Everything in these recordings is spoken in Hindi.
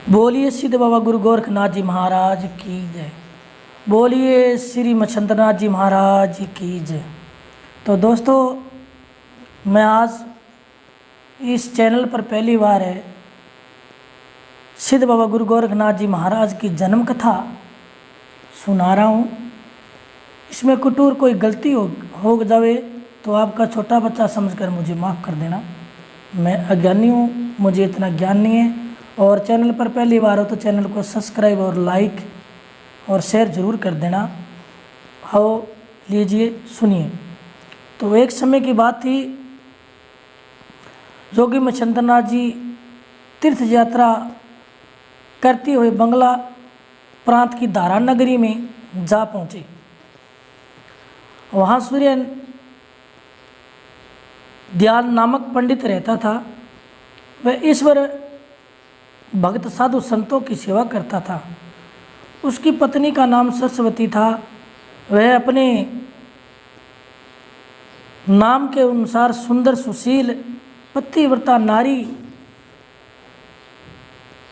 बोलिए सिद्ध बाबा गुरु गोरखनाथ जी महाराज की जय। बोलिए श्री मच्छंद्रनाथ जी महाराज की जय। तो दोस्तों, मैं आज इस चैनल पर पहली बार है सिद्ध बाबा गुरु गोरखनाथ जी महाराज की जन्म कथा सुना रहा हूँ। इसमें कुटूर कोई गलती हो जावे तो आपका छोटा बच्चा समझकर मुझे माफ़ कर देना। मैं अज्ञानी हूँ, मुझे इतना ज्ञान नहीं है। और चैनल पर पहली बार हो तो चैनल को सब्सक्राइब और लाइक और शेयर ज़रूर कर देना। आओ लीजिए सुनिए। तो एक समय की बात थी, जोगी मच्छंद्रनाथ जी तीर्थ यात्रा करते हुए बंगला प्रांत की धारा नगरी में जा पहुँचे। वहाँ सूर्य दयाल नामक पंडित रहता था। वह ईश्वर भक्त साधु संतों की सेवा करता था। उसकी पत्नी का नाम सरस्वती था। वह अपने नाम के अनुसार सुंदर सुशील पतिव्रता नारी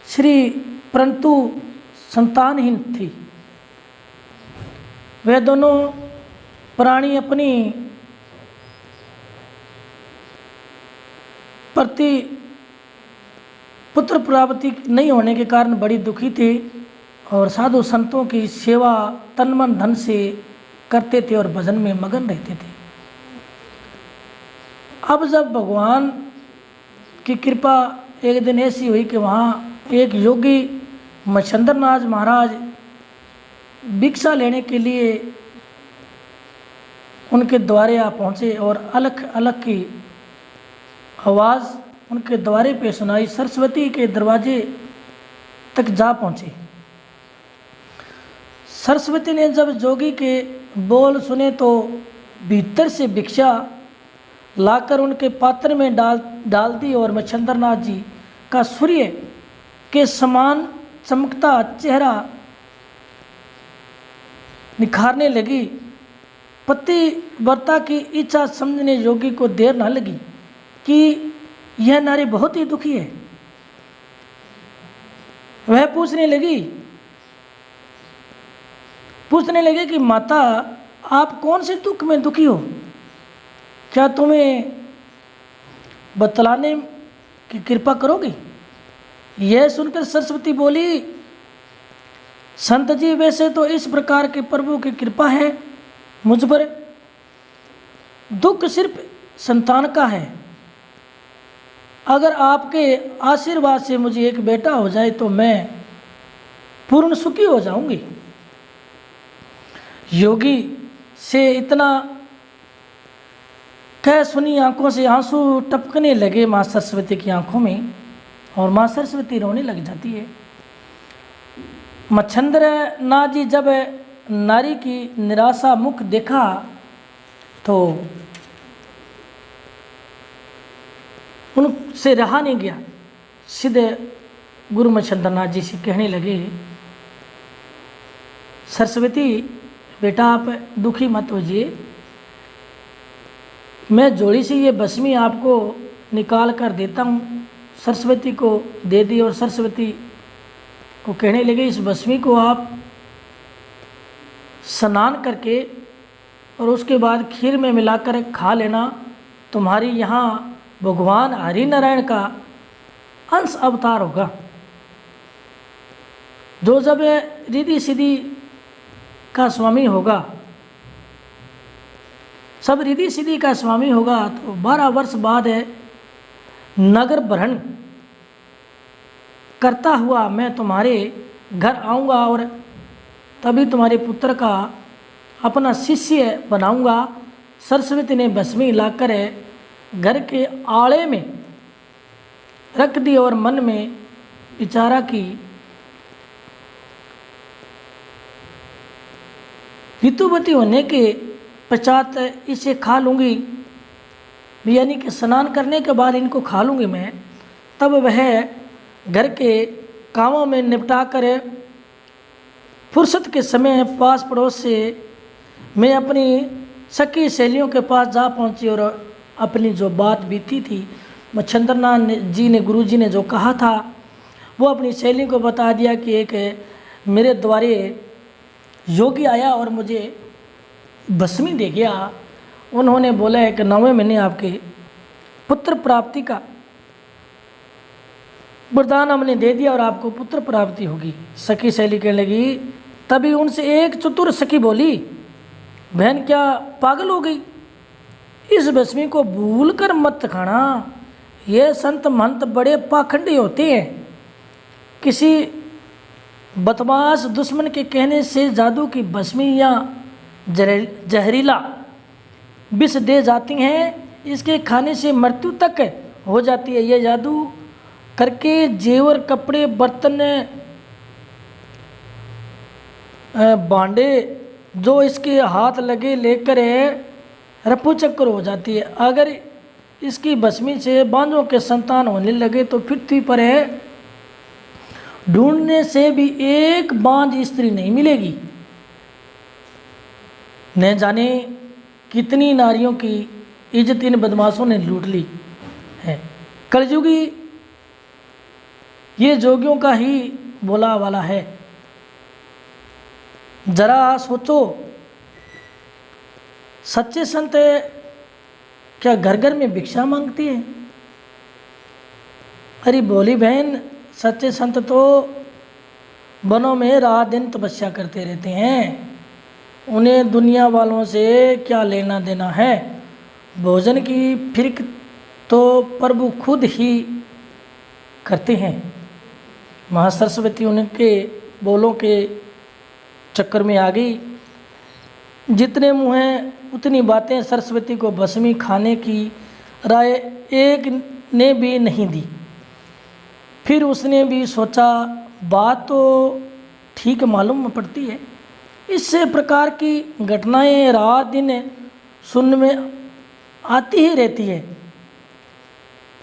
श्री परंतु संतानहीन थी। वे दोनों प्राणी अपनी प्रति पुत्र प्राप्ति नहीं होने के कारण बड़ी दुखी थे और साधु संतों की सेवा तन मन धन से करते थे और भजन में मगन रहते थे। अब जब भगवान की कृपा एक दिन ऐसी हुई कि वहाँ एक योगी मच्छंद्रनाथ महाराज भिक्षा लेने के लिए उनके द्वारे आ पहुँचे और अलग अलग की आवाज़ उनके द्वारे पे सुनाई। सरस्वती के दरवाजे तक जा पहुँचे। सरस्वती ने जब जोगी के बोल सुने तो भीतर से भिक्षा लाकर उनके पात्र में डाल दी और मच्छंद्रनाथ जी का सूर्य के समान चमकता चेहरा निखारने लगी। पतिव्रता की इच्छा समझने योगी को देर न लगी कि यह नारी बहुत ही दुखी है। वह पूछने लगी कि माता, आप कौन से दुख में दुखी हो? क्या तुम्हें बतलाने की कृपा करोगी? यह सुनकर सरस्वती बोली, संत जी, वैसे तो इस प्रकार के प्रभु की कृपा है मुझ पर। दुख सिर्फ संतान का है। अगर आपके आशीर्वाद से मुझे एक बेटा हो जाए तो मैं पूर्ण सुखी हो जाऊंगी। योगी से इतना कह सुनी आंखों से आंसू टपकने लगे माँ सरस्वती की आंखों में और माँ सरस्वती रोने लग जाती है। मच्छंद्रनाथ जी जब नारी की निराशा मुख देखा तो उनसे रहा नहीं गया। सीधे गुरु मच्छंद्रनाथ जी से कहने लगे, सरस्वती बेटा, आप दुखी मत होइए। मैं जोड़ी से ये भस्मी आपको निकाल कर देता हूँ। सरस्वती को दे दी और सरस्वती को कहने लगे, इस भस्मी को आप स्नान करके और उसके बाद खीर में मिलाकर खा लेना। तुम्हारी यहाँ भगवान हरि नारायण का अंश अवतार होगा, जो जब रिद्धि सिद्धि का स्वामी होगा, सब रिद्धि सिद्धि का स्वामी होगा, तो 12 वर्ष बाद नगर भ्रमण करता हुआ मैं तुम्हारे घर आऊँगा और तभी तुम्हारे पुत्र का अपना शिष्य बनाऊँगा। सरस्वती ने भस्मी लाकर घर के आड़े में रख दी और मन में विचारा कि ऋतुवती होने के पश्चात इसे खा लूँगी, यानी कि स्नान करने के बाद इनको खा लूँगी मैं। तब वह घर के कामों में निपटा कर फुर्सत के समय पास पड़ोस से मैं अपनी सखी सहेलियों के पास जा पहुँची और अपनी जो बात बीती थी, मच्छंद्रनाथ जी ने गुरु जी ने जो कहा था वो अपनी सहेली को बता दिया कि एक मेरे द्वारे योगी आया और मुझे भस्मी दे गया। उन्होंने बोला है कि 9वें महीने आपके पुत्र प्राप्ति का वरदान हमने दे दिया और आपको पुत्र प्राप्ति होगी। सखी सहेली कहने लगी, तभी उनसे एक चतुर सखी बोली, बहन क्या पागल हो गई? इस भस्मी को भूल कर मत खाना, ये संत महंत बड़े पाखंडी होते हैं। किसी बदमाश दुश्मन के कहने से जादू की भस्मी या जहरीला विष दे जाती हैं, इसके खाने से मृत्यु तक हो जाती है। ये जादू करके जेवर कपड़े बर्तन भांडे जो इसके हाथ लगे लेकर रफू चक्कर हो जाती है। अगर इसकी भस्मी से बांझों के संतान होने लगे तो पृथ्वी पर ढूंढने से भी एक बांझ स्त्री नहीं मिलेगी। न जाने कितनी नारियों की इज्जत इन बदमाशों ने लूट ली है। कलयुगी ये जोगियों का ही बोला वाला है। जरा सोचो, सच्चे संत क्या घर घर में भिक्षा मांगती है? अरे बोली बहन, सच्चे संत तो वनों में रात दिन तपस्या करते रहते हैं। उन्हें दुनिया वालों से क्या लेना देना है। भोजन की फिक्र तो प्रभु खुद ही करते हैं। महासरस्वती उनके बोलों के चक्कर में आ गई। जितने मुँह हैं उतनी बातें। सरस्वती को भस्मी खाने की राय एक ने भी नहीं दी। फिर उसने भी सोचा, बात तो ठीक मालूम पड़ती है। इससे प्रकार की घटनाएं रात दिन सुनने में आती ही रहती है।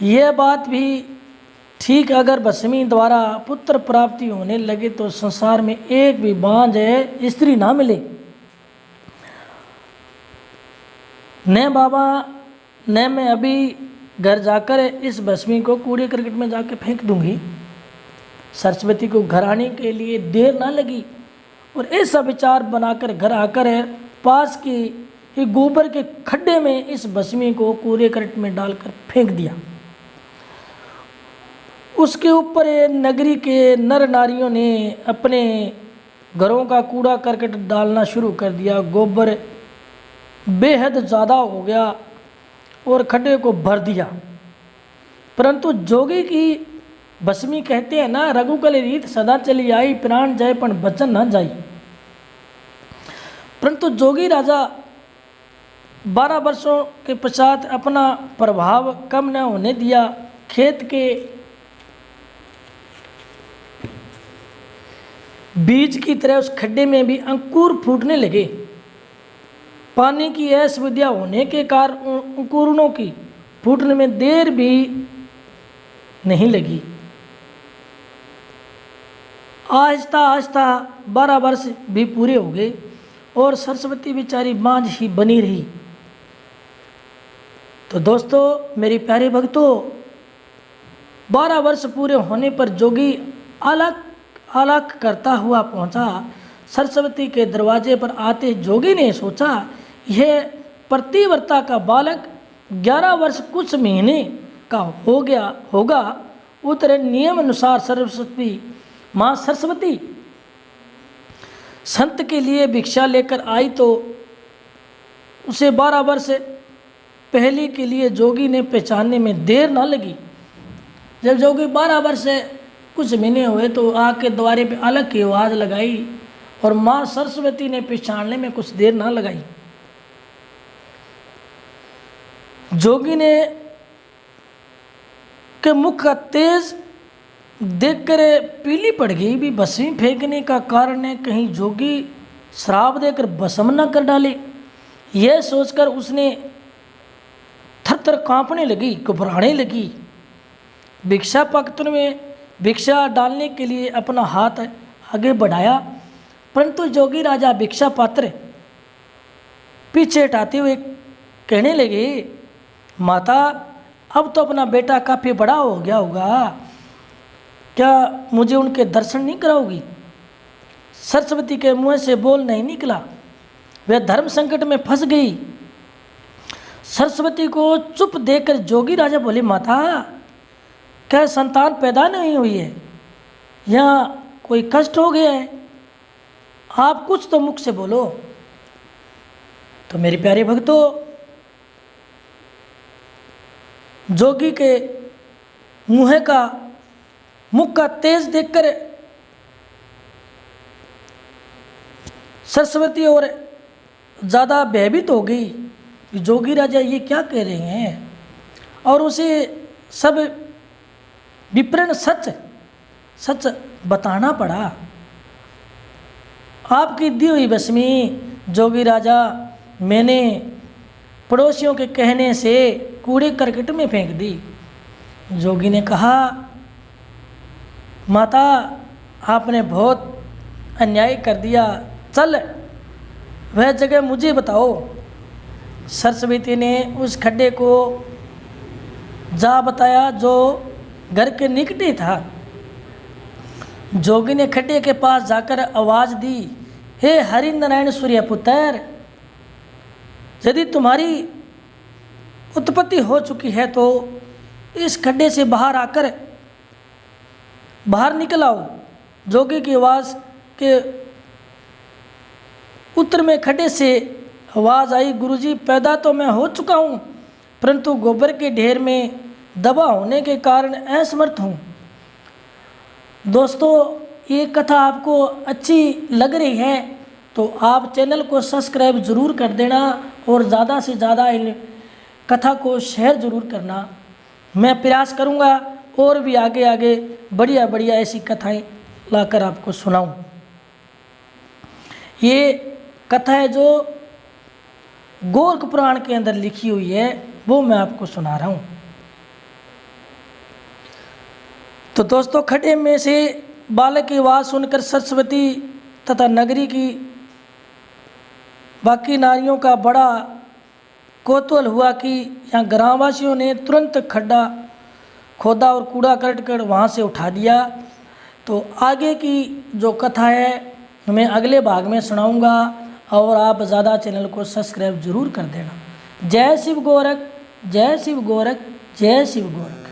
यह बात भी ठीक, अगर भस्मी द्वारा पुत्र प्राप्ति होने लगे तो संसार में एक भी बांझ स्त्री ना मिले। न बाबा न मैं अभी घर जाकर इस भस्मी को कूड़े करकट में जाकर फेंक दूंगी। सरस्वती को घर आने के लिए देर ना लगी और ऐसा विचार बनाकर घर आकर पास की गोबर के खड्डे में इस भस्मी को कूड़े करकट में डालकर फेंक दिया। उसके ऊपर नगरी के नर नारियों ने अपने घरों का कूड़ा करकट डालना शुरू कर दिया। गोबर बेहद ज़्यादा हो गया और खड्डे को भर दिया। परंतु जोगी की भस्मी कहते हैं ना, रघुकुल रीत सदा चली आई, प्राण जाए पण बचन न जाई। परंतु जोगी राजा 12 वर्षों के पश्चात अपना प्रभाव कम न होने दिया। खेत के बीज की तरह उस खड्डे में भी अंकुर फूटने लगे। पानी की असुविधा होने के कारण अंकुरों की फूटने में देर भी नहीं लगी। आहिस्ता आहिस्ता 12 वर्ष भी पूरे हो गए और सरस्वती बेचारी बांझ ही बनी रही। तो दोस्तों, मेरी प्यारे भक्तों, 12 वर्ष पूरे होने पर जोगी अलग अलग करता हुआ पहुंचा। सरस्वती के दरवाजे पर आते जोगी ने सोचा, यह प्रतिव्रता का बालक 11 वर्ष कुछ महीने का हो गया होगा। उतरे नियम अनुसार सरस्वती माँ सरस्वती संत के लिए भिक्षा लेकर आई तो उसे 12 वर्ष पहले के लिए जोगी ने पहचानने में देर न लगी। जब जोगी 12 वर्ष कुछ महीने हुए तो आके द्वारे पे अलग की आवाज़ लगाई और माँ सरस्वती ने पहचानने में कुछ देर ना लगाई। जोगी ने के मुख का तेज देखकर पीली पड़ गई। भी भस्मी फेंकने का कारण है, कहीं जोगी श्राप देकर भस्म न कर डाले। यह सोचकर उसने थर थर कांपने लगी, घबराने लगी। भिक्षा पात्र में भिक्षा डालने के लिए अपना हाथ आगे बढ़ाया, परंतु जोगी राजा भिक्षा पात्र पीछे हटाते हुए कहने लगे, माता अब तो अपना बेटा काफ़ी बड़ा हो गया होगा, क्या मुझे उनके दर्शन नहीं कराओगी? सरस्वती के मुंह से बोल नहीं निकला। वह धर्म संकट में फंस गई। सरस्वती को चुप देखकर जोगी राजा बोले, माता क्या संतान पैदा नहीं हुई है या कोई कष्ट हो गया है? आप कुछ तो मुख से बोलो। तो मेरे प्यारे भक्तों, जोगी के मुख का तेज देखकर सरस्वती और ज़्यादा भयभीत हो गई कि जोगी राजा ये क्या कह रहे हैं, और उसे सब विपरीत सच बताना पड़ा। आपकी दी हुई भस्मी जोगी राजा मैंने पड़ोसियों के कहने से कूड़े करकट में फेंक दी। जोगी ने कहा, माता आपने बहुत अन्याय कर दिया, चल वह जगह मुझे बताओ। सरस्वती ने उस खड्डे को जा बताया जो घर के निकट ही था। जोगी ने खड्डे के पास जाकर आवाज़ दी, हे हरि नारायण सूर्य पुत्र, यदि तुम्हारी उत्पत्ति हो चुकी है तो इस खड्डे से बाहर निकल आओ। जोगी की आवाज़ के उत्तर में खड्डे से आवाज़ आई, गुरुजी पैदा तो मैं हो चुका हूँ, परंतु गोबर के ढेर में दबा होने के कारण असमर्थ हूँ। दोस्तों, ये कथा आपको अच्छी लग रही है तो आप चैनल को सब्सक्राइब ज़रूर कर देना और ज़्यादा से ज़्यादा इन कथा को शेयर ज़रूर करना। मैं प्रयास करूँगा और भी आगे बढ़िया ऐसी कथाएं लाकर आपको सुनाऊं। ये कथा है जो गोरख पुराण के अंदर लिखी हुई है, वो मैं आपको सुना रहा हूँ। तो दोस्तों, खड्डे में से बालक की आवाज़ सुनकर सरस्वती तथा नगरी की बाकी नारियों का बड़ा कौतूहल हुआ कि यहाँ ग्रामवासियों ने तुरंत खड्डा खोदा और कूड़ा करट कर वहाँ से उठा दिया। तो आगे की जो कथा है मैं अगले भाग में सुनाऊंगा और आप ज़्यादा चैनल को सब्सक्राइब ज़रूर कर देना। जय शिव गोरख, जय शिव गोरख, जय शिव गोरख।